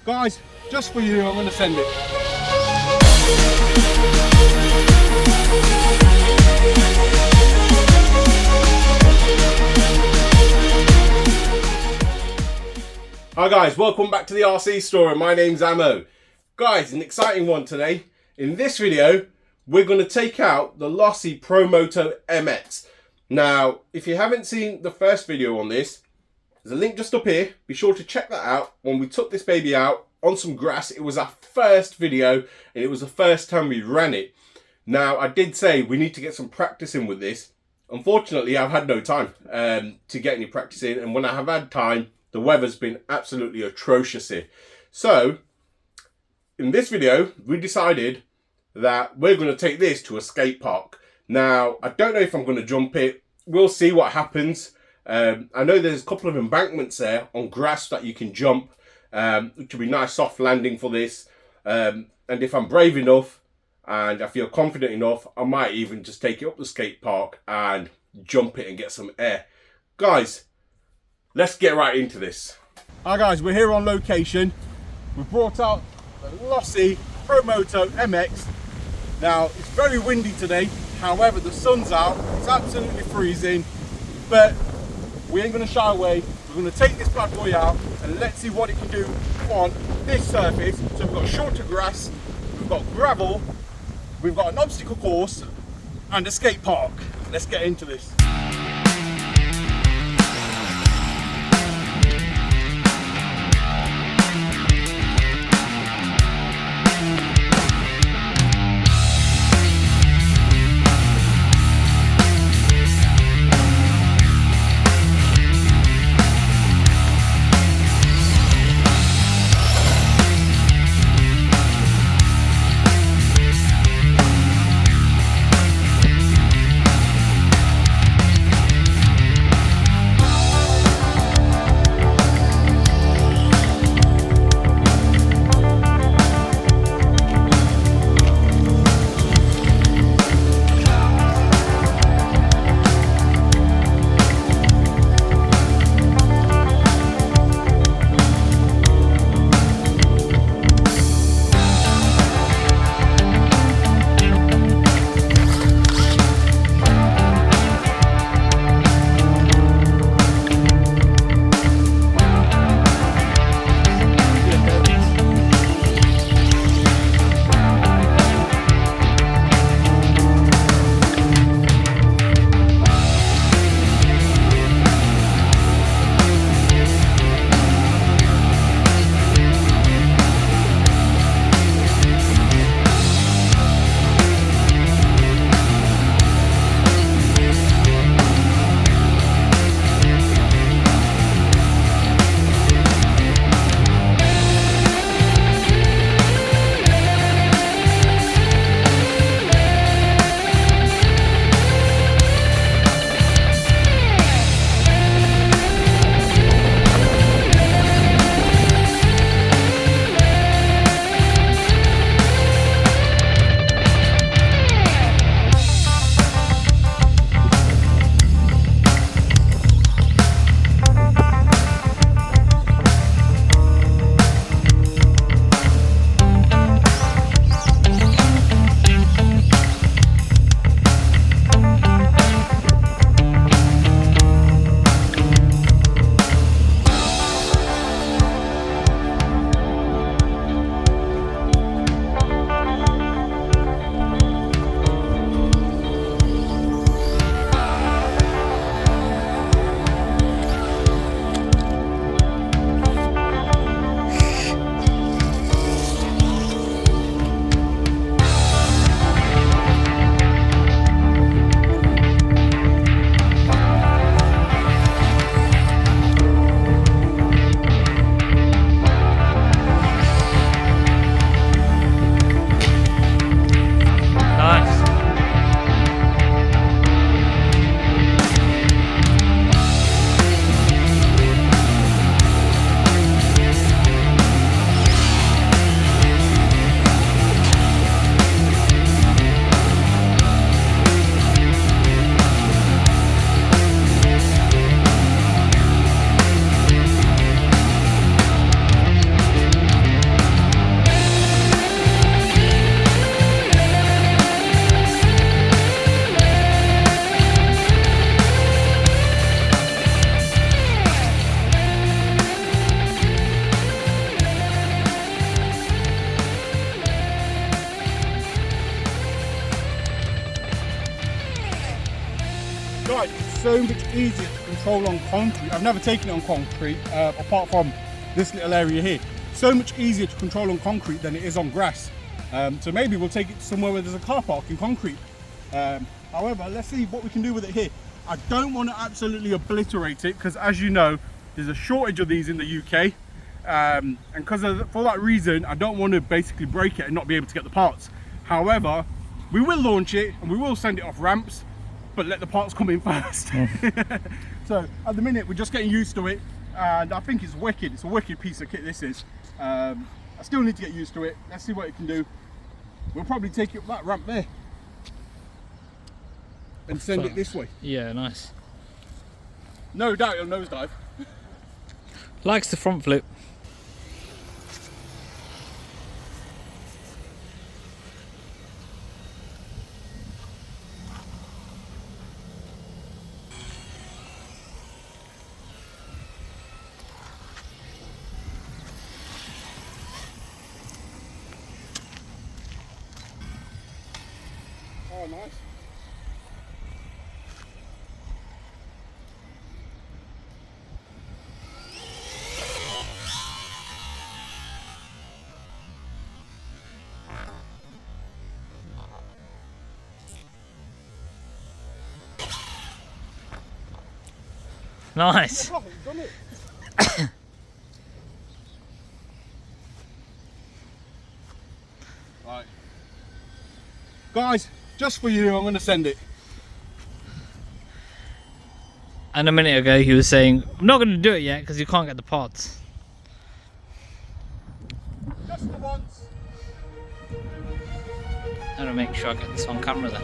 Guys, just for you, I'm going to send it. Hi guys, welcome back to the RC store. My name's Ammo. Guys, an exciting one today. In this video, we're going to take out the Losi Pro Moto MX. Now, if you haven't seen the first video on this, there's a link just up here. Be sure to check that out. When we took this baby out on some grass, it was our first video and it was the first time we ran it. Now, I did say we need to get some practice in with this. Unfortunately, I've had no time to get any practice in, and when I have had time, the weather's been absolutely atrocious here. So, in this video, we decided that we're going to take this to a skate park. Now, I don't know if I'm going to jump it. We'll see what happens. I know there's a couple of embankments there on grass that you can jump, which will be nice soft landing for this. And if I'm brave enough and I feel confident enough, I might even just take it up the skate park and jump it and get some air. Guys, let's get right into this. Hi guys, we're here on location. We've brought out the Losi Pro Moto MX. Now, it's very windy today. However, the sun's out. It's absolutely freezing. But we ain't going to shy away. We're going to take this bad boy out and let's see what it can do on this surface. So we've got shorter grass, we've got gravel, we've got an obstacle course and a skate park. Let's get into this. so much easier to control on concrete. I've never taken it on concrete, apart from this little area here. So much easier to control on concrete than it is on grass. So maybe we'll take it somewhere where there's a car park in concrete. However, let's see what we can do with it here. I don't want to absolutely obliterate it because, as you know, there's a shortage of these in the UK. And for that reason, I don't want to basically break it and not be able to get the parts. However, we will launch it and we will send it off ramps, but let the parts come in first. So at the minute, we're just getting used to it, and I think it's wicked. It's a wicked piece of kit, this is. I still need to get used to it. Let's see what it can do. We'll probably take it up that ramp there and send it this way. Yeah, nice. No doubt it'll nosedive. Likes the front flip. Oh, nice. Nice. Oh, you've done it. Right. Guys, just for you, I'm going to send it. And a minute ago he was saying, I'm not going to do it yet because you can't get the parts. Just for once. I'm going to make sure I get this on camera then.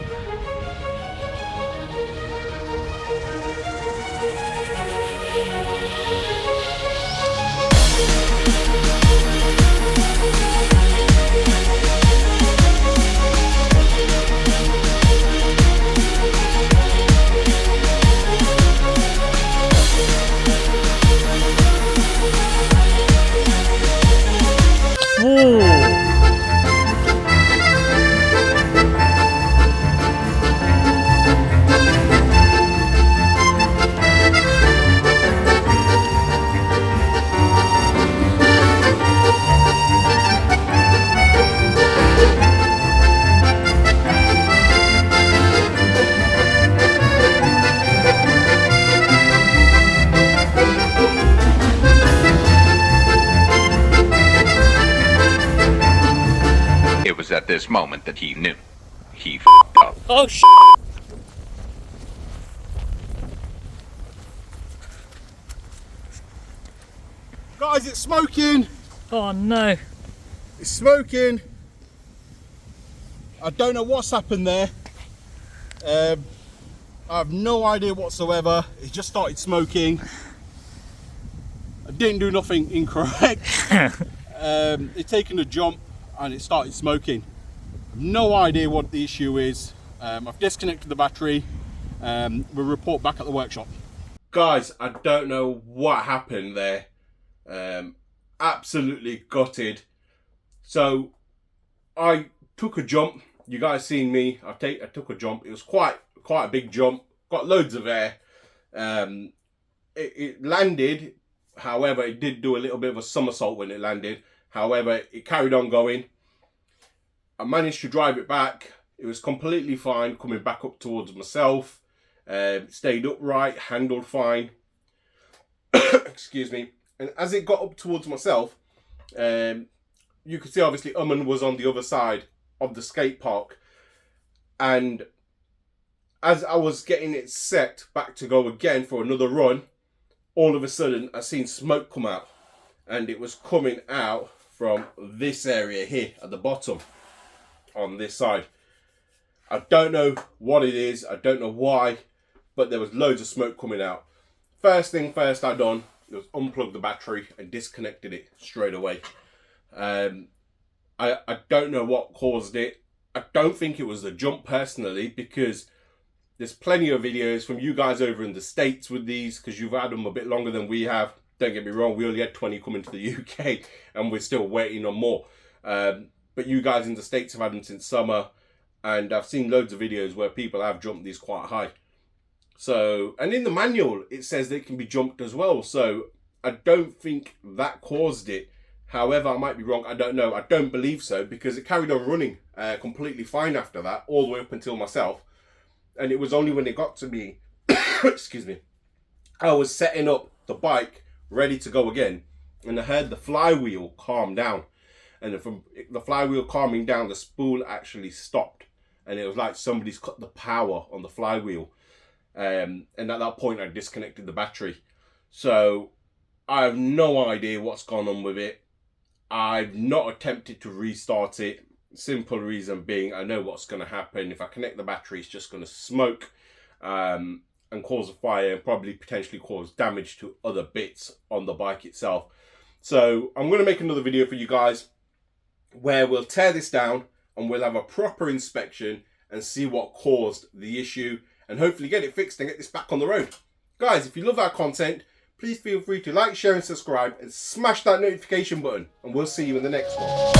At this moment that he knew he f***ed up. Oh sh**! Guys, it's smoking. Oh no. It's smoking. I don't know what's happened there. I have no idea whatsoever. It just started smoking. I didn't do nothing incorrect. It's taken a jump and it started smoking. No idea what the issue is. I've disconnected the battery. We'll report back at the workshop. Guys, I don't know what happened there. Absolutely gutted. So I took a jump. You guys seen me. I took a jump. It was quite a big jump. Got loads of air. It landed. However, it did do a little bit of a somersault when it landed. However, it carried on going. I managed to drive it back. It was completely fine coming back up towards myself. Stayed upright, handled fine. Excuse me. And as it got up towards myself, you could see obviously Umman was on the other side of the skate park. And as I was getting it set back to go again for another run, all of a sudden I seen smoke come out. And it was coming out from this area here at the bottom on this side. I don't know what it is. I don't know why, but there was loads of smoke coming out. First thing first I done was unplug the battery and disconnected it straight away. I don't know what caused it. I don't think it was the jump personally, because there's plenty of videos from you guys over in the States with these, because you've had them a bit longer than we have. Don't get me wrong, we only had 20 coming to the UK and we're still waiting on more. But you guys in the States have had them since summer, and I've seen loads of videos where people have jumped these quite high. So, and in the manual, it says that it can be jumped as well. So I don't think that caused it. However, I might be wrong. I don't know. I don't believe so, because it carried on running completely fine after that, all the way up until myself. And it was only when it got to me, excuse me, I was setting up the bike ready to go again, and I heard the flywheel calm down. And then from the flywheel calming down, the spool actually stopped. And it was like somebody's cut the power on the flywheel. And at that point, I disconnected the battery. So I have no idea what's gone on with it. I've not attempted to restart it. Simple reason being, I know what's going to happen. If I connect the battery, it's just going to smoke and cause a fire, and probably potentially cause damage to other bits on the bike itself. So I'm going to make another video for you guys where we'll tear this down and we'll have a proper inspection and see what caused the issue, and hopefully get it fixed and get this back on the road. Guys, if you love our content, please feel free to like, share and subscribe, and smash that notification button, and we'll see you in the next one.